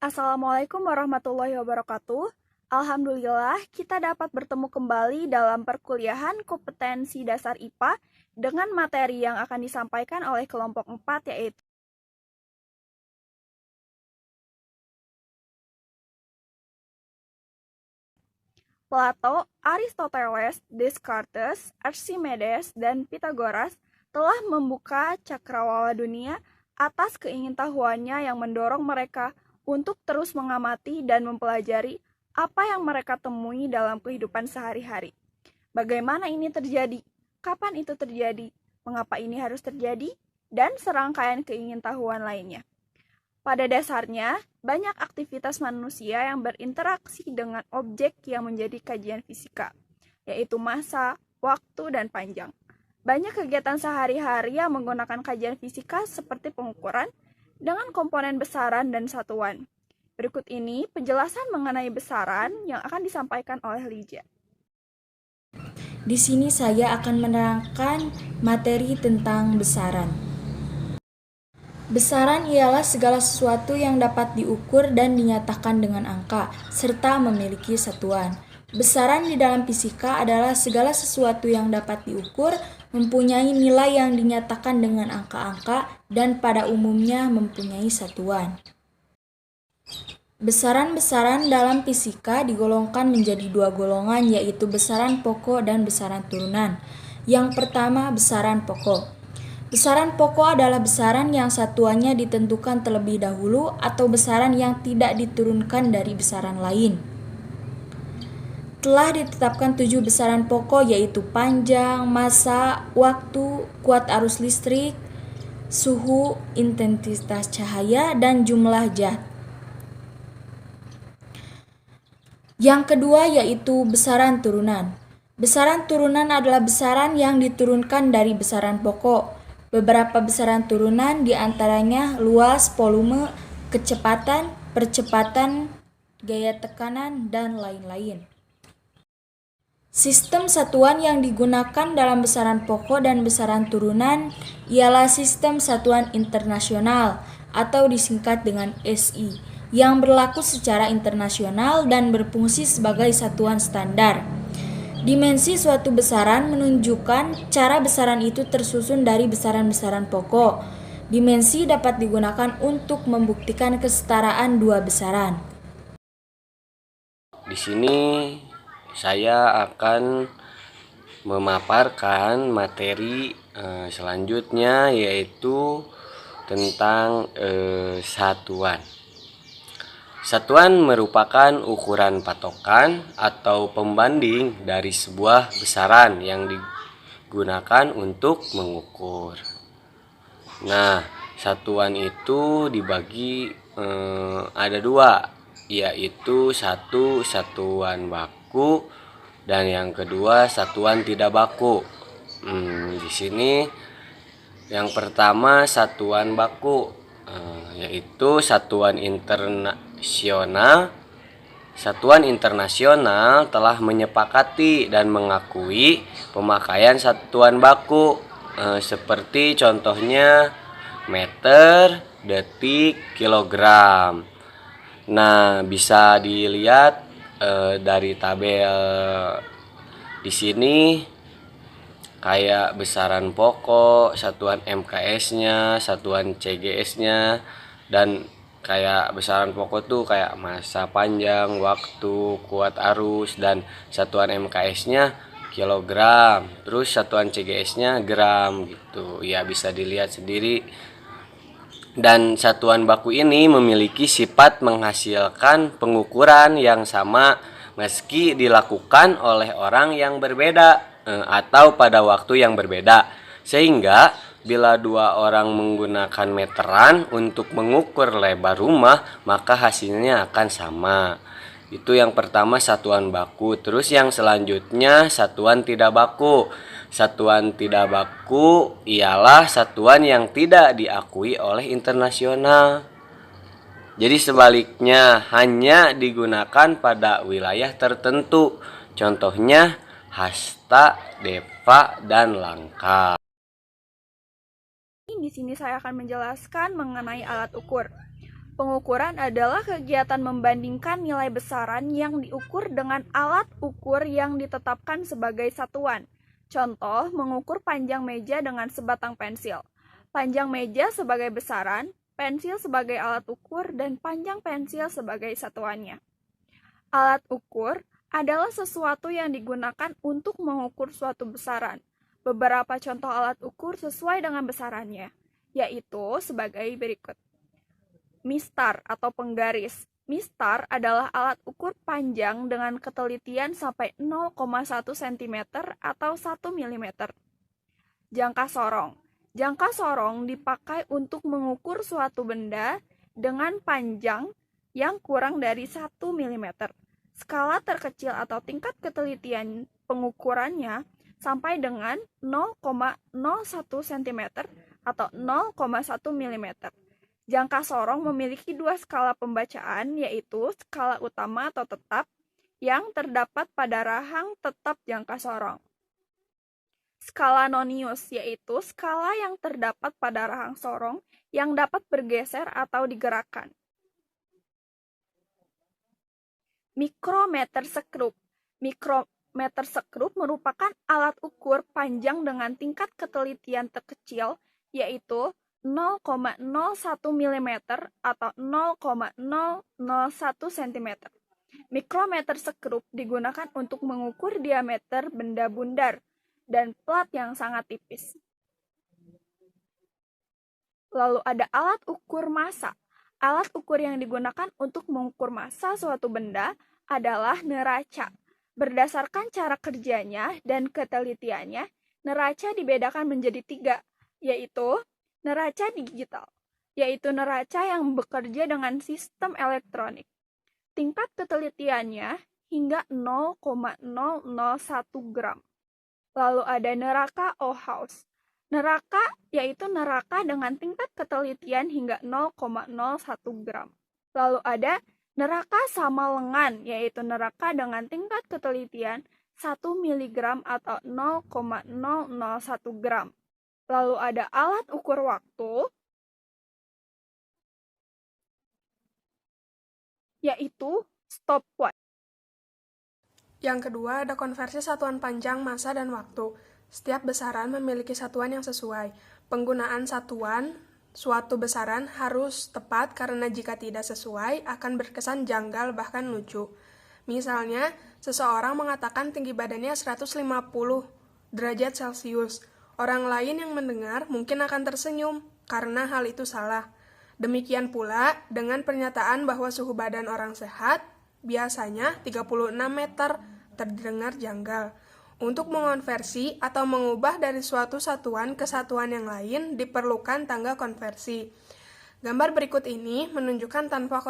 Assalamualaikum warahmatullahi wabarakatuh. Alhamdulillah, kita dapat bertemu kembali dalam perkuliahan kompetensi dasar IPA dengan materi yang akan disampaikan oleh kelompok 4 yaitu Plato, Aristoteles, Descartes, Archimedes, dan Pythagoras telah membuka cakrawala dunia atas keingintahuannya yang mendorong mereka untuk terus mengamati dan mempelajari apa yang mereka temui dalam kehidupan sehari-hari. Bagaimana ini terjadi? Kapan itu terjadi? Mengapa ini harus terjadi? Dan serangkaian keingintahuan lainnya. Pada dasarnya, banyak aktivitas manusia yang berinteraksi dengan objek yang menjadi kajian fisika, yaitu massa, waktu, dan panjang. Banyak kegiatan sehari-hari yang menggunakan kajian fisika seperti pengukuran dengan komponen besaran dan satuan. Berikut ini penjelasan mengenai besaran yang akan disampaikan oleh Lija. Di sini saya akan menerangkan materi tentang besaran. Besaran ialah segala sesuatu yang dapat diukur dan dinyatakan dengan angka, serta memiliki satuan. Besaran di dalam fisika adalah segala sesuatu yang dapat diukur, mempunyai nilai yang dinyatakan dengan angka-angka, dan pada umumnya mempunyai satuan. Besaran-besaran dalam fisika digolongkan menjadi dua golongan, yaitu besaran pokok dan besaran turunan. Yang pertama, besaran pokok. Besaran pokok adalah besaran yang satuannya ditentukan terlebih dahulu atau besaran yang tidak diturunkan dari besaran lain. Telah ditetapkan 7 besaran pokok, yaitu panjang, massa, waktu, kuat arus listrik, suhu, intensitas cahaya, dan jumlah zat. Yang kedua yaitu besaran turunan. Besaran turunan adalah besaran yang diturunkan dari besaran pokok. Beberapa besaran turunan diantaranya luas, volume, kecepatan, percepatan, gaya tekanan, dan lain-lain. Sistem satuan yang digunakan dalam besaran pokok dan besaran turunan ialah sistem satuan internasional atau disingkat dengan SI, yang berlaku secara internasional dan berfungsi sebagai satuan standar. Dimensi suatu besaran menunjukkan cara besaran itu tersusun dari besaran-besaran pokok. Dimensi dapat digunakan untuk membuktikan kesetaraan dua besaran. Di sini saya akan memaparkan materi selanjutnya, yaitu tentang satuan. Satuan merupakan ukuran patokan atau pembanding dari sebuah besaran yang digunakan untuk mengukur. Nah, satuan itu dibagi ada dua, yaitu satu satuan baku dan yang kedua satuan tidak baku. Di sini yang pertama satuan baku, yaitu satuan internasional. Satuan internasional telah menyepakati dan mengakui pemakaian satuan baku, seperti contohnya meter, detik, kilogram. Nah, bisa dilihat dari tabel di sini, kayak besaran pokok, satuan MKS-nya, satuan CGS-nya, dan kayak besaran pokok tuh kayak massa, panjang, waktu, kuat arus, dan satuan MKS-nya kilogram, terus satuan CGS-nya gram gitu. Ya, bisa dilihat sendiri. Dan satuan baku ini memiliki sifat menghasilkan pengukuran yang sama meski dilakukan oleh orang yang berbeda atau pada waktu yang berbeda. Sehingga bila dua orang menggunakan meteran untuk mengukur lebar rumah, maka hasilnya akan sama. Itu yang pertama satuan baku. Terus yang selanjutnya satuan tidak baku. Satuan tidak baku ialah satuan yang tidak diakui oleh internasional. Jadi sebaliknya, hanya digunakan pada wilayah tertentu. Contohnya hasta, deva, dan langka. Di sini saya akan menjelaskan mengenai alat ukur. Pengukuran adalah kegiatan membandingkan nilai besaran yang diukur dengan alat ukur yang ditetapkan sebagai satuan. Contoh, mengukur panjang meja dengan sebatang pensil. Panjang meja sebagai besaran, pensil sebagai alat ukur, dan panjang pensil sebagai satuannya. Alat ukur adalah sesuatu yang digunakan untuk mengukur suatu besaran. Beberapa contoh alat ukur sesuai dengan besarannya, yaitu sebagai berikut. Mistar atau penggaris. Mistar adalah alat ukur panjang dengan ketelitian sampai 0,1 cm atau 1 mm. Jangka sorong. Jangka sorong dipakai untuk mengukur suatu benda dengan panjang yang kurang dari 1 mm. Skala terkecil atau tingkat ketelitian pengukurannya sampai dengan 0,01 cm atau 0,1 mm. Jangka sorong memiliki dua skala pembacaan, yaitu skala utama atau tetap yang terdapat pada rahang tetap jangka sorong. Skala nonius, yaitu skala yang terdapat pada rahang sorong yang dapat bergeser atau digerakkan. Mikrometer sekrup. Mikrometer sekrup merupakan alat ukur panjang dengan tingkat ketelitian terkecil, yaitu 0,01 mm atau 0,001 cm. Mikrometer sekrup digunakan untuk mengukur diameter benda bundar dan plat yang sangat tipis. Lalu ada alat ukur massa. Alat ukur yang digunakan untuk mengukur massa suatu benda adalah neraca. Berdasarkan cara kerjanya dan ketelitiannya, neraca dibedakan menjadi 3, yaitu neraca digital, yaitu neraca yang bekerja dengan sistem elektronik. Tingkat ketelitiannya hingga 0,001 gram. Lalu ada neraka Ohaus. Neraka yaitu neraka dengan tingkat ketelitian hingga 0,01 gram. Lalu ada neraka sama lengan, yaitu neraka dengan tingkat ketelitian 1 mg atau 0,001 gram. Lalu ada alat ukur waktu, yaitu stopwatch. Yang kedua, ada konversi satuan panjang, massa, dan waktu. Setiap besaran memiliki satuan yang sesuai. Penggunaan satuan suatu besaran harus tepat karena jika tidak sesuai akan berkesan janggal bahkan lucu. Misalnya, seseorang mengatakan tinggi badannya 150 derajat Celcius. Orang lain yang mendengar mungkin akan tersenyum karena hal itu salah. Demikian pula dengan pernyataan bahwa suhu badan orang sehat biasanya 36 meter terdengar janggal. Untuk mengonversi atau mengubah dari suatu satuan ke satuan yang lain diperlukan tangga konversi. Gambar berikut ini menunjukkan tanpa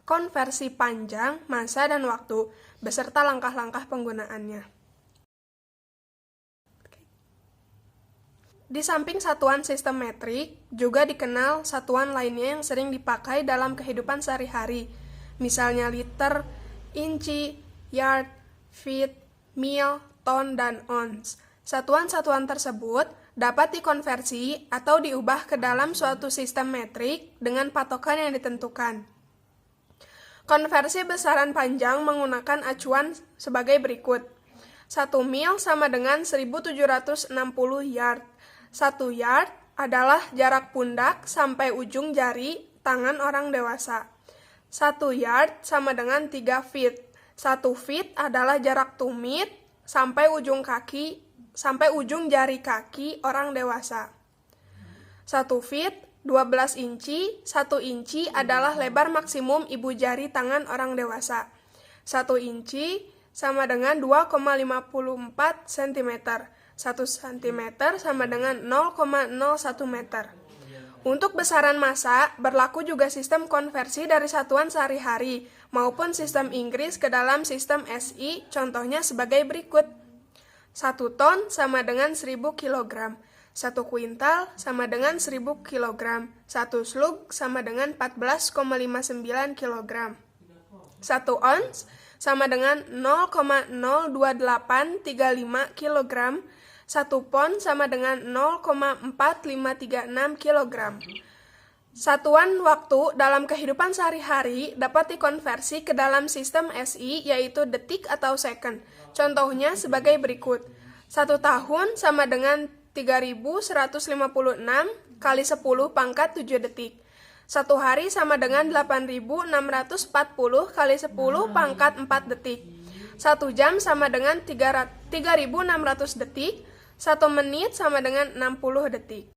konversi panjang, massa, dan waktu beserta langkah-langkah penggunaannya. Di samping satuan sistem metrik, juga dikenal satuan lainnya yang sering dipakai dalam kehidupan sehari-hari, misalnya liter, inci, yard, feet, mil, ton, dan ons. Satuan-satuan tersebut dapat dikonversi atau diubah ke dalam suatu sistem metrik dengan patokan yang ditentukan. Konversi besaran panjang menggunakan acuan sebagai berikut. 1 mil sama dengan 1760 yard. 1 yard adalah jarak pundak sampai ujung jari tangan orang dewasa. 1 yard sama dengan 3 feet. 1 feet adalah jarak tumit sampai ujung jari kaki orang dewasa. 1 feet 12 inci, 1 inci adalah lebar maksimum ibu jari tangan orang dewasa. 1 inci sama dengan 2,54 cm. 1 cm sama dengan 0,01 meter. Untuk besaran massa, berlaku juga sistem konversi dari satuan sehari-hari maupun sistem Inggris ke dalam sistem SI, contohnya sebagai berikut. 1 ton sama dengan 1000 kg. 1 kuintal sama dengan 1000 kg. 1 slug sama dengan 14,59 kg. 1 ons sama dengan 0,02835 kg. 1 pon sama dengan 0,4536 kg. Satuan waktu dalam kehidupan sehari-hari dapat dikonversi ke dalam sistem SI yaitu detik atau second. Contohnya sebagai berikut. 1 tahun sama dengan 3156 kali 10 pangkat 7 detik. 1 hari sama dengan 8640 kali 10 pangkat 4 detik. 1 jam sama dengan 3600 detik. 1 menit sama dengan 60 detik.